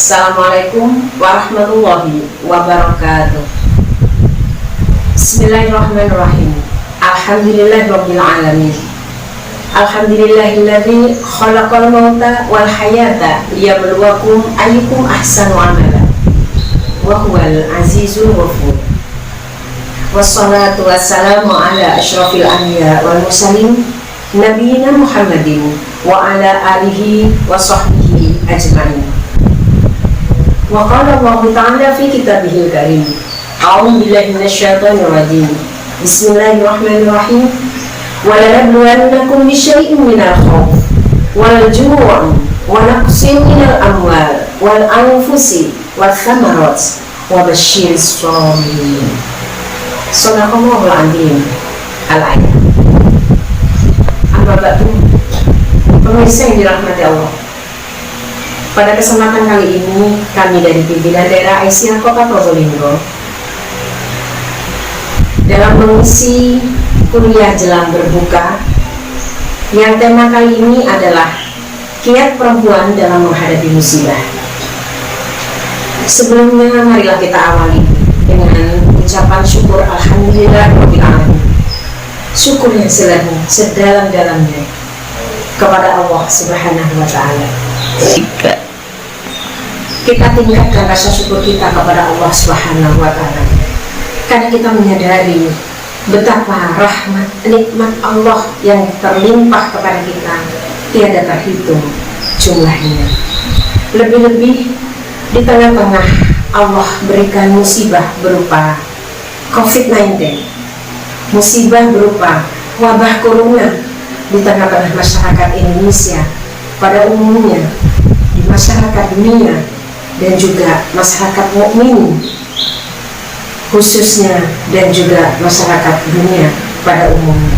Assalamualaikum warahmatullahi wabarakatuh. Bismillahirrahmanirrahim. Alhamdulillahirabbil alamin. Alhamdulillahilladzi khalaqal mauta wal hayata liyabluwakum ayyukum ahsanu amala. Wa huwal azizul ghafur. Wassalatu wassalamu ala asyrafil anbiya wal mursalin nabiyina Muhammadin wa ala alihi wa sahbihi ajma'in. Wa qala Allah ta'ala fi kitabihil karim. A'udzu billahi minasyaitonir rajim. Bismillahirrahmanirrahim. Wa lanabluwannakum bisyai'in minal khawf wal ju'i wa naqsin minal amwal wal anfusi wath thamarat wa basyiris sabirin. Shadaqallahul azim. Al-ayat. Amma ba'du. Pemirsa yang dirahmati Allah, pada kesempatan kali ini kami dari pimpinan daerah Aisyah Kota Probolinggo dalam mengisi kuliah jelang berbuka yang tema kali ini adalah kiat perempuan dalam menghadapi musibah. Sebelumnya marilah kita awali dengan ucapan syukur alhamdulillahirabbil alamin. Syukur yang sedalam-dalamnya kepada Allah Subhanahu wa taala. Kita tingkatkan rasa syukur kita kepada Allah Subhanahu wa taala karena kita menyadari betapa rahmat nikmat Allah yang terlimpah kepada kita tiada terhitung jumlahnya. Lebih-lebih di tengah-tengah Allah berikan musibah berupa COVID-19, musibah berupa wabah corona di tengah-tengah masyarakat Indonesia pada umumnya, di masyarakat dunia dan juga masyarakat mukmin khususnya dan juga masyarakat dunia pada umumnya.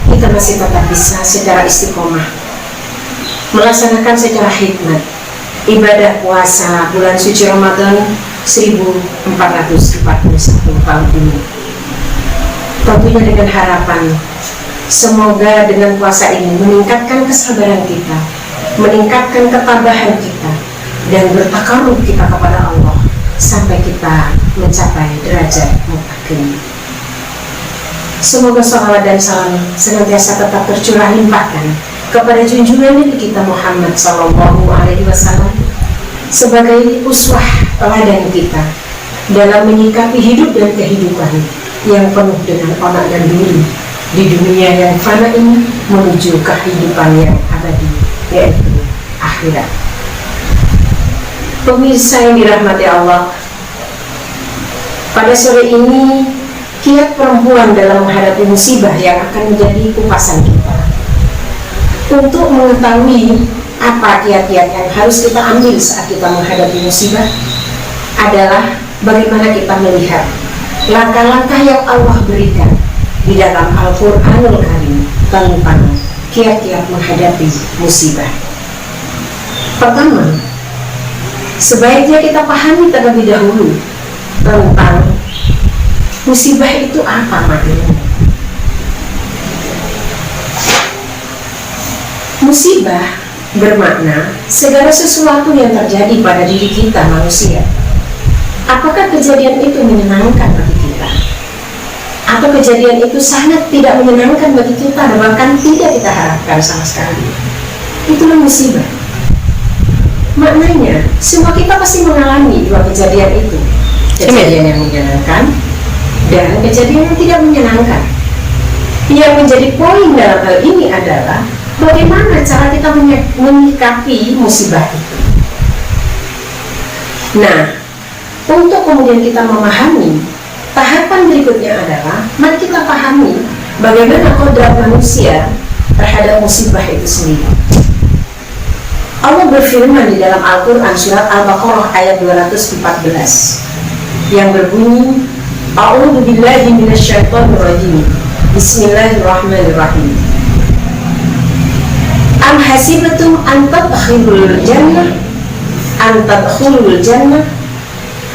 Kita masih tetap bisa secara istiqomah melaksanakan secara hikmat ibadah puasa bulan suci Ramadan 1441 tahun ini. Tentunya dengan harapan semoga dengan puasa ini meningkatkan kesabaran kita, meningkatkan ketabahan kita, dan bertakarub kita kepada Allah sampai kita mencapai derajat muttaqin. Semoga salawat dan salam senantiasa tetap tercurah limpahkan kepada junjungan Nabi kita Muhammad SAW sebagai uswah teladan kita dalam menyikapi hidup dan kehidupan yang penuh dengan onak dan duri di dunia yang fana ini menuju kehidupan yang abadi, yaitu akhirat. Pemirsa yang dirahmati Allah, pada sore ini kiat perempuan dalam menghadapi musibah yang akan menjadi kupasan kita. Untuk mengetahui apa kiat-kiat yang harus kita ambil saat kita menghadapi musibah adalah bagaimana kita melihat langkah-langkah yang Allah berikan di dalam Al-Quranul Karim tentang kiat-kiat menghadapi musibah. Pertama, sebaiknya kita pahami terlebih dahulu tentang musibah itu apa maknanya. Musibah bermakna segala sesuatu yang terjadi pada diri kita manusia. Apakah kejadian itu menyenangkan bagi kita? Atau kejadian itu sangat tidak menyenangkan bagi kita dan bahkan tidak kita harapkan sama sekali? Itulah musibah. Maknanya, semua kita pasti mengalami dua kejadian itu. Kejadian yang menyenangkan dan kejadian yang tidak menyenangkan. Yang menjadi poin dalam hal ini adalah bagaimana cara kita menyikapi musibah itu. Nah, untuk kemudian kita memahami, tahapan berikutnya adalah mari kita pahami bagaimana kodrat manusia terhadap musibah itu sendiri. Allah berfirman di dalam Al-Quran surat Al-Baqarah ayat 214 yang berbunyi, A'udzu billahi minasyaitonir rajim. Bismillahirrahmanirrahim. Am hasibatum an tadkhulul jannah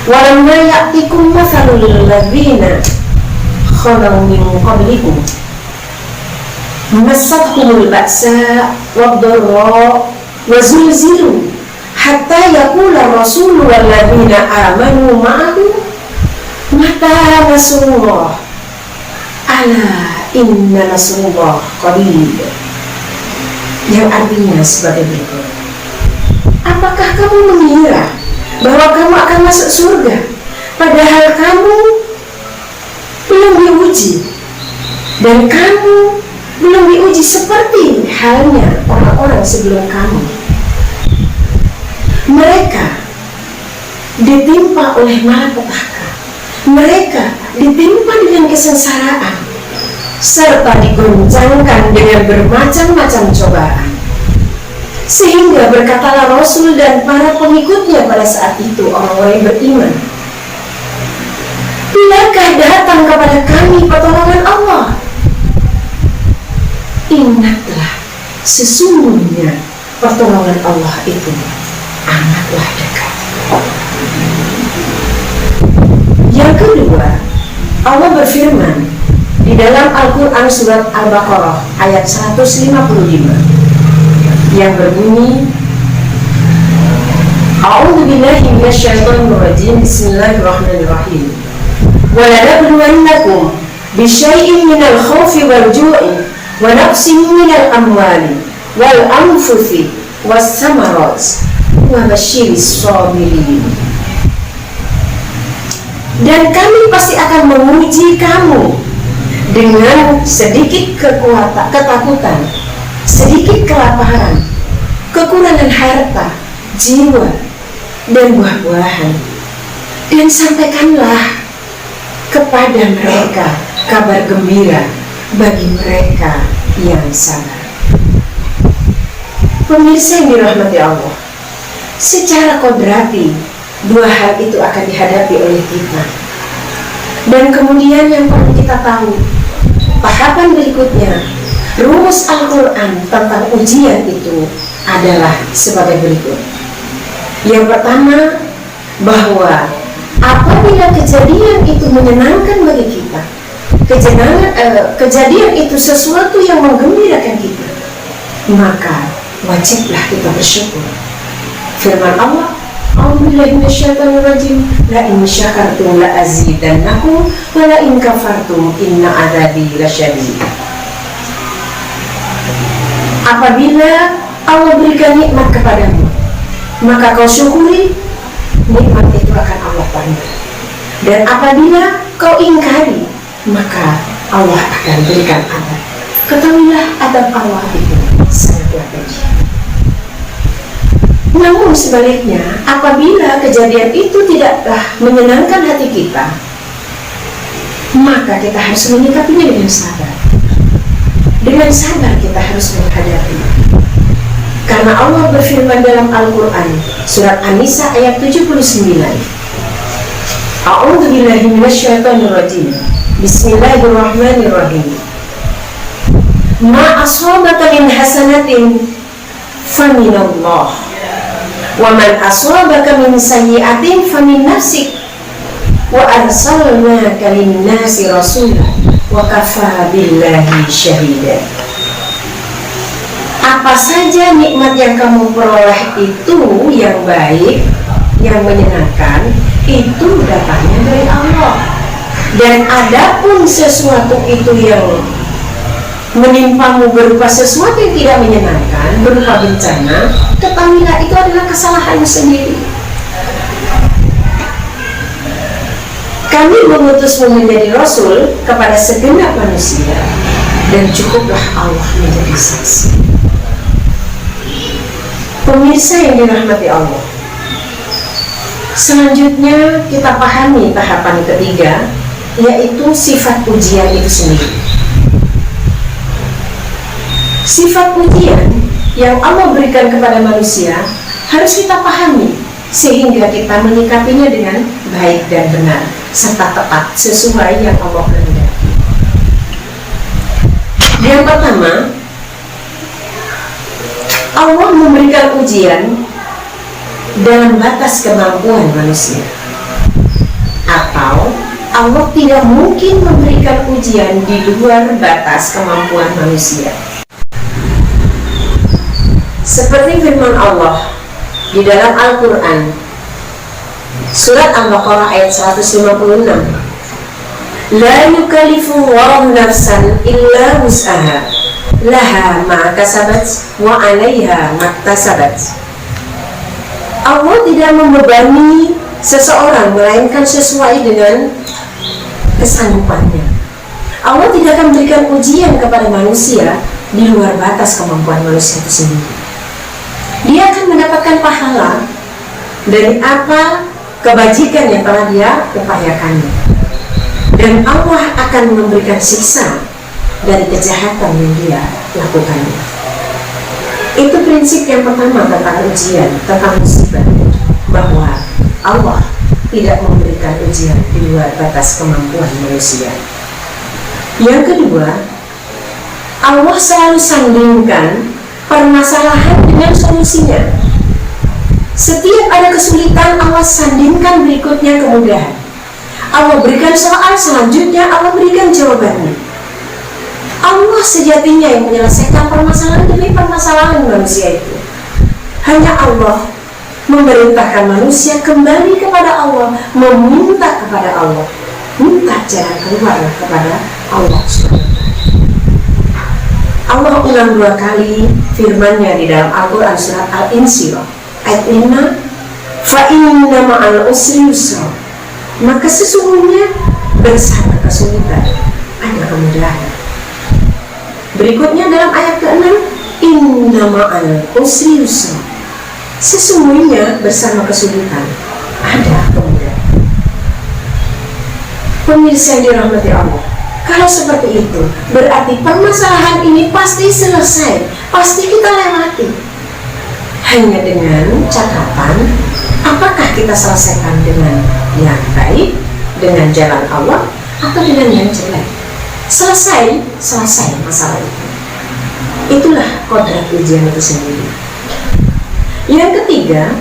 walamma ya'tikum mathalul ladzina khalu min qablikum massathumul ba'sa wad-dharra wa zulzilu hatta yaqula rasulu walladzina amanu ma'ahu mata nasrullah ala inna nasrullah qarib, yang artinya sebagai berikut: apakah kamu mengira bahwa kamu akan masuk surga padahal kamu belum diuji, dan kamu belum diuji seperti halnya orang-orang sebelum kamu? Mereka ditimpa oleh malapetaka, mereka ditimpa dengan kesengsaraan, serta digoncangkan dengan bermacam-macam cobaan. Sehingga berkatalah Rasul dan para pengikutnya pada saat itu, orang-orang yang beriman, bilakah datang kepada kami pertolongan Allah? Ingatlah, sesungguhnya pertolongan Allah itu amatlah dekat. Yang kedua, Allah berfirman di dalam Al-Quran surat Al-Baqarah ayat 155 yang berbunyi, A'udzubillahi minasyaitonir rajim, bismillahirrahmanirrahim, wa lanabluwannakum bisyai'in minal khawfi wal ju'i wa naqsin minal amwali wal anfusi was samarat wa basyiris sabirin. Dan kami pasti akan menguji kamu dengan sedikit ketakutan, sedikit kelaparan, kekurangan harta, jiwa, dan buah-buahan. Dan sampaikanlah kepada mereka kabar gembira bagi mereka yang sabar. Pemirsa yang dirahmati Allah, secara kodrati dua hal itu akan dihadapi oleh kita. Dan kemudian yang perlu kita tahu, tahapan berikutnya, rumus Al-Quran tentang ujian itu adalah sebagai berikut. Yang pertama, bahwa apabila kejadian itu menyenangkan bagi kita, kejadian itu sesuatu yang menggembirakan kita, maka wajiblah kita bersyukur. Firman Allah, A'udzubillahi minasyaitonirrajim, la in syakartum la azidannakum wa la in kafartum inna adzabi lasyadid. Apabila Allah berikan nikmat kepadamu, maka kau syukuri, nikmat itu akan Allah tambah. Dan apabila kau ingkari, maka Allah akan berikan adab. Ketahuilah adab Allah itu sangatlah kecil. Namun sebaliknya, apabila kejadian itu tidaklah menyenangkan hati kita, maka kita harus menyikapinya dengan sabar. Dengan sabar kita harus menghadapi. Karena Allah berfirman dalam Al-Quran surat An-Nisa ayat 79, A'udzubillahi minasyaitonirrajim, bismillahirrahmanirrahim, ma ashabaka min hasanatin faminallah wa man asabaka min sayyi'atin famin nafsik wa arsalnaka lin-nasi rasulan wa kafa billahi syahida. Apa saja nikmat yang kamu peroleh itu yang baik, yang menyenangkan, itu datangnya dari Allah. Dan adapun sesuatu itu yang menimpamu berupa sesuatu yang tidak menyenangkan, berupa bencana, ketahuilah itu adalah kesalahanmu sendiri. Kami mengutusmu menjadi Rasul kepada segenap manusia, dan cukuplah Allah menjadi saksi. Pemirsa yang dirahmati Allah, selanjutnya kita pahami tahapan ketiga, yaitu sifat ujian itu sendiri. Sifat ujian yang Allah berikan kepada manusia harus kita pahami, sehingga kita menyikapinya dengan baik dan benar serta tepat sesuai yang Allah kehendaki. Yang pertama, Allah memberikan ujian dalam batas kemampuan manusia, atau Allah tidak mungkin memberikan ujian di luar batas kemampuan manusia. Seperti firman Allah di dalam Al-Quran, surat Al-Baqarah ayat 156, La yukallifullahu nafsan illa wus'aha, laha ma kasabat wa 'alaiha maktasabat. Allah tidak membebani seseorang melainkan sesuai dengan kesanggupannya. Allah tidak akan memberikan ujian kepada manusia di luar batas kemampuan manusia itu sendiri. Dia akan mendapatkan pahala dari apa kebajikan yang telah dia upayakannya, dan Allah akan memberikan siksa dari kejahatan yang dia lakukannya. Itu prinsip yang pertama tentang ujian, tentang musibah, bahwa Allah tidak memberikan ujian di luar batas kemampuan manusia. Yang kedua, Allah selalu sandingkan permasalahan dengan solusinya. Setiap ada kesulitan, Allah sandingkan berikutnya kemudahan. Allah berikan soal, selanjutnya Allah berikan jawabannya. Allah sejatinya yang menyelesaikan permasalahan demi permasalahan manusia itu. Hanya Allah memerintahkan manusia kembali kepada Allah, meminta kepada Allah, minta jalan keluar kepada Allah SWT. Allah ulang 2 kali firman-Nya di dalam Al-Quran surat Al-Insyirah ayat 5, fa inna ma'al usri yusra, maka sesungguhnya bersama kesulitan ada kemudahan. Berikutnya dalam ayat ke-6, inna ma'al usri yusra, sesungguhnya bersama kesulitan ada kemudahan. Pemirsa yang dirahmati Allah, kalau seperti itu berarti permasalahan ini pasti selesai, pasti kita lewati. Hanya dengan catatan, apakah kita selesaikan dengan yang baik, dengan jalan Allah, atau dengan yang jelek. Selesai masalah itu. Itulah kodrat ujian itu sendiri. Yang ketiga,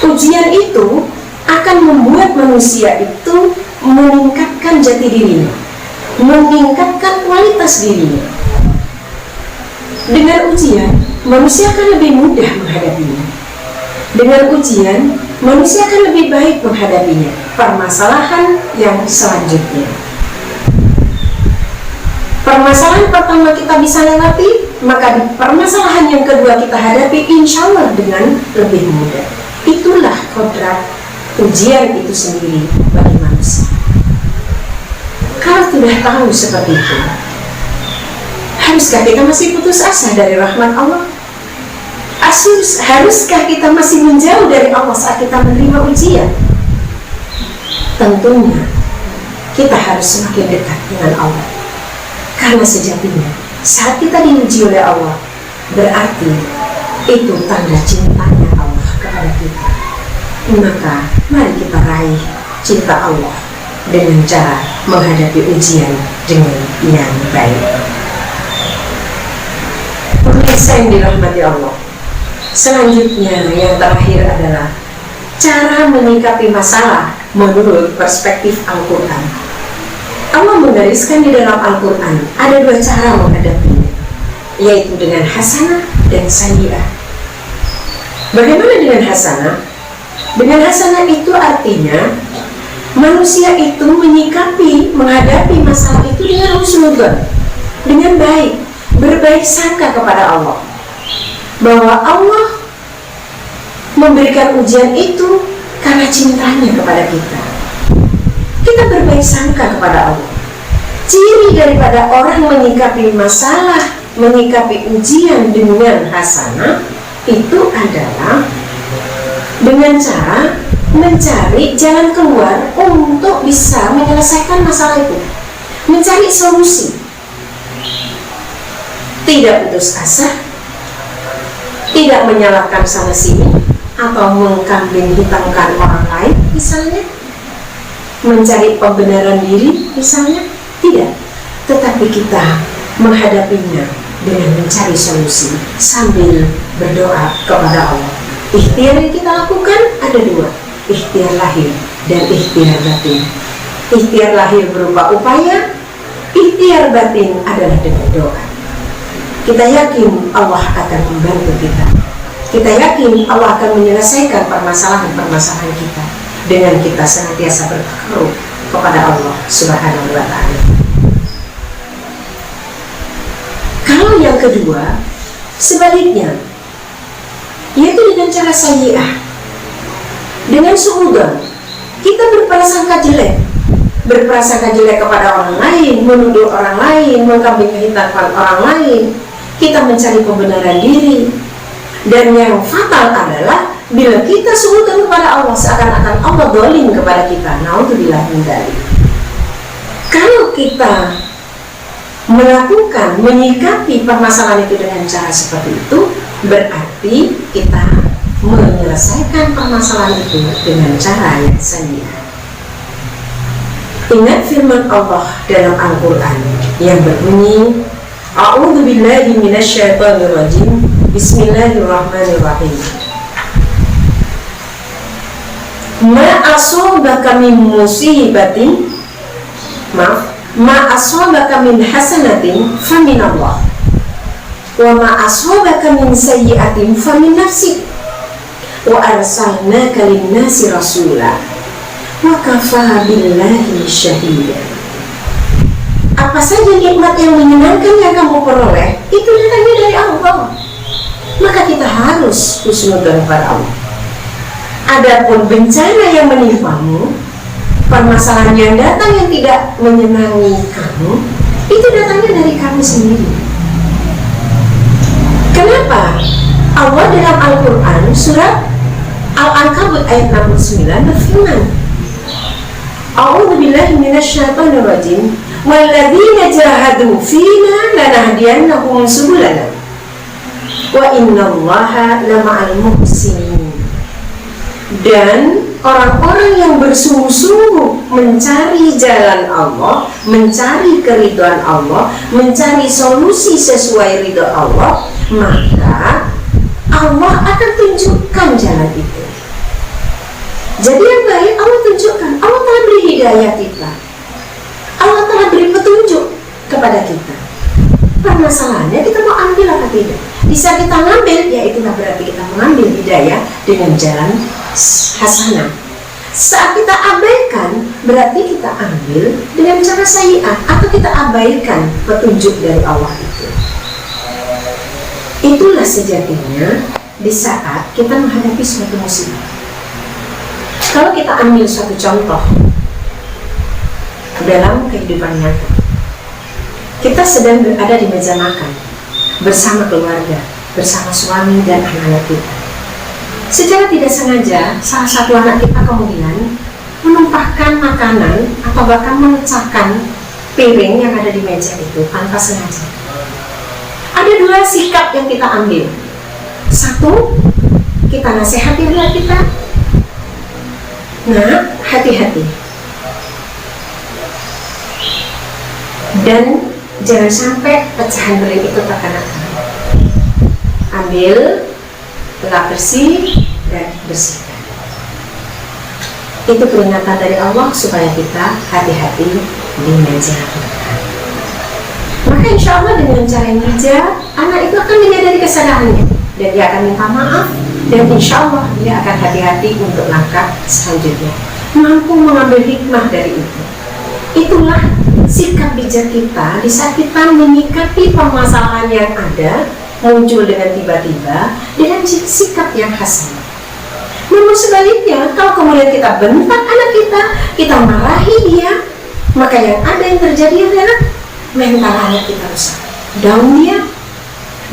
ujian itu akan membuat manusia itu meningkatkan jati dirinya, meningkatkan kualitas dirinya. Dengan ujian, manusia akan lebih mudah menghadapinya. Dengan ujian, manusia akan lebih baik menghadapinya. Permasalahan yang selanjutnya, permasalahan pertama kita bisa lewati, maka di permasalahan yang kedua kita hadapi insya Allah dengan lebih mudah. Itulah kodrat ujian itu sendiri bagi manusia. Kalau sudah tahu seperti itu, haruskah kita masih putus asa dari rahmat Allah? Haruskah kita masih menjauh dari Allah saat kita menerima ujian? Tentunya kita harus semakin dekat dengan Allah, karena sejatinya saat kita diuji oleh Allah, berarti itu tanda cintanya Allah kepada kita. Maka mari kita raih cinta Allah dengan cara menghadapi ujian dengan yang baik. Pemirsa yang dirahmati Allah, selanjutnya yang terakhir adalah cara menyikapi masalah menurut perspektif Al-Quran. Allah menggariskan di dalam Al-Quran ada 2 cara menghadapinya, yaitu dengan hasanah dan sayyi'ah. Bagaimana dengan hasanah? Dengan hasanah itu artinya manusia itu menyikapi, menghadapi masalah itu dengan husnudzon, dengan baik, berbaik sangka kepada Allah, bahwa Allah memberikan ujian itu karena cintanya kepada kita. Kita berbaik sangka kepada Allah. Ciri daripada orang menyikapi masalah, menyikapi ujian dengan hasanah itu adalah dengan cara mencari jalan keluar untuk bisa menyelesaikan masalah itu, mencari solusi, tidak putus asa, tidak menyalahkan sana sini atau mengkambing hitamkan orang lain misalnya, mencari pembenaran diri misalnya, tidak, tetapi kita menghadapinya dengan mencari solusi sambil berdoa kepada Allah. Ikhtiar yang kita lakukan ada 2, ikhtiar lahir dan ikhtiar batin. Ikhtiar lahir berupa upaya, ikhtiar batin adalah dengan doa. Kita yakin Allah akan membantu kita. Kita yakin Allah akan menyelesaikan permasalahan-permasalahan kita dengan kita senantiasa bertakarub kepada Allah Subhanahu wa Ta'ala. Kalau yang kedua, sebaliknya, yaitu dengan cara sayyi'ah, dengan suudzon, kita berprasangka jelek kepada orang lain, menuduh orang lain, mengkambing hitamkan orang lain, kita mencari pembenaran diri. Dan yang fatal adalah bila kita suudzon kepada Allah, seakan-akan Allah zalim kepada kita. Naudzubillah min dzalik. Kalau kita melakukan, menyikapi permasalahan itu dengan cara seperti itu, berarti kita menyelesaikan permasalahan itu dengan cara yang sayyi'ah. Ingat firman Allah dalam Al-Quran yang berbunyi, A'udzu billahi minasyaitonir rajim. Bismillahirrahmanirrahim. Ma asabaka min musibatin, ma asabaka min hasanatin famin Allah, wa ma asabaka min sayyi'atin famin nafsik, wa arsalnaka lin-nasi rasula, wa kafaa billahi syahida. Apa saja nikmat yang menyenangkan yang kamu peroleh, itu datangnya dari Allah. Maka kita harus husnudzon kepada Allah. Adapun bencana yang menimpamu, permasalahan yang datang yang tidak menyenangi kamu, itu datangnya dari kamu sendiri. Kenapa? Allah dalam Al-Quran surat Al-Ankabut ayat 69 berfirman, A'udzu billahi minasyaitonir rajim, walladzina jahadu fina lanahdiyannahum subulana wa innallaha lama'al muhsinin. Dan orang-orang yang bersungguh-sungguh mencari jalan Allah, mencari keridhaan Allah, mencari solusi sesuai ridha Allah, maka Allah akan tunjukkan jalan itu. Jadi yang baik Allah tunjukkan. Allah telah beri hidayah kita, Allah telah beri petunjuk kepada kita. Permasalahannya kita mau ambil apa tidak. Bisa kita ngambil, ya itulah berarti kita mengambil hidayah dengan jalan hasanah. Saat kita abaikan, berarti kita ambil dengan cara sayyi'ah, atau kita abaikan petunjuk dari Allah itu. Itulah sejatinya di saat kita menghadapi suatu musibah. Kalau kita ambil suatu contoh dalam kehidupan nyata, kita sedang berada di meja makan bersama keluarga, bersama suami dan anak-anak kita. Secara tidak sengaja, salah satu anak kita kemudian menumpahkan makanan atau bahkan memecahkan piring yang ada di meja itu tanpa sengaja. Ada dua sikap yang kita ambil. Satu, kita nasihati anak kita, nah, hati-hati, dan jangan sampai pecahan piring itu terkena kamu. Ambil, lap bersih, dan bersihkan. Itu peringatan dari Allah supaya kita hati-hati di meja makan. Maka insya Allah dengan cara yang bijak, anak itu akan menyadari kesalahannya dan dia akan minta maaf, dan insya Allah dia akan hati-hati untuk langkah selanjutnya, mampu mengambil hikmah dari itu. Itulah sikap bijak kita di saat kita menyikapi permasalahan yang ada muncul dengan tiba-tiba dengan sikap yang hasanah. Namun sebaliknya, kalau kemudian kita bentak anak kita marahi dia, maka yang ada yang terjadi adalah mental anak kita rusak, down dia,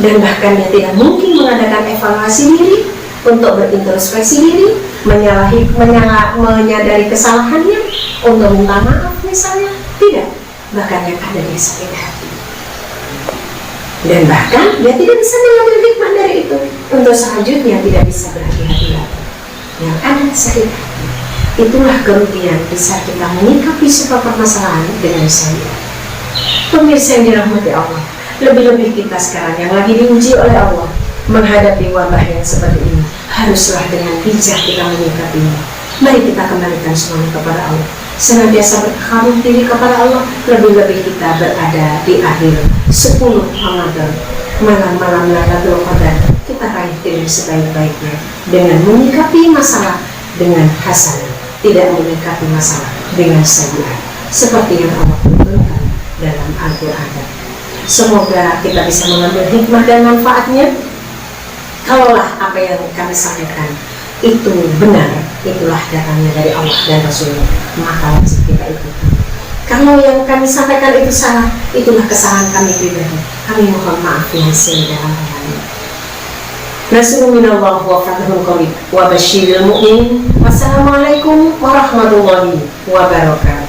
dan bahkan dia tidak mungkin mengadakan evaluasi diri, untuk berintrospeksi diri, menyadari kesalahannya, untuk minta maaf misalnya, tidak. Bahkan yang ada dia sakit hati, dan bahkan dia tidak bisa mengambil hikmah dari itu, untuk selanjutnya tidak bisa berhati-hati lagi. Yang ada sakit hati. Itulah kerugian di saat kita menyikapi sebuah permasalahan dengan sayyi'ah. Pemirsa yang dirahmati Allah, lebih-lebih kita sekarang yang lagi diuji oleh Allah menghadapi wabah yang seperti ini, haruslah dengan bijak kita menyikapinya. Mari kita kembalikan semuanya kepada Allah, senantiasa bertakarub diri kepada Allah. Lebih-lebih kita berada di akhir 10 Ramadan malam-malam Lailatul Qadar kita raih dengan sebaik-baiknya dengan menyikapi masalah dengan hasanah, tidak menyikapi masalah dengan sayyi'ah, seperti yang Allah tuntunkan dalam Al-Quran. Semoga kita bisa mengambil hikmah dan manfaatnya. Kalaulah apa yang kami sampaikan itu benar, itulah datangnya dari Allah dan Rasulnya, maka wajib kita ikuti. Kalau yang kami sampaikan itu salah, itulah kesalahan kami pribadi. Kami mohon maaf yang sedalam-dalamnya. Nasrun minallah wa fathun qarib wa basyiril mu'minin. Wassalamualaikum warahmatullahi wabarakatuh.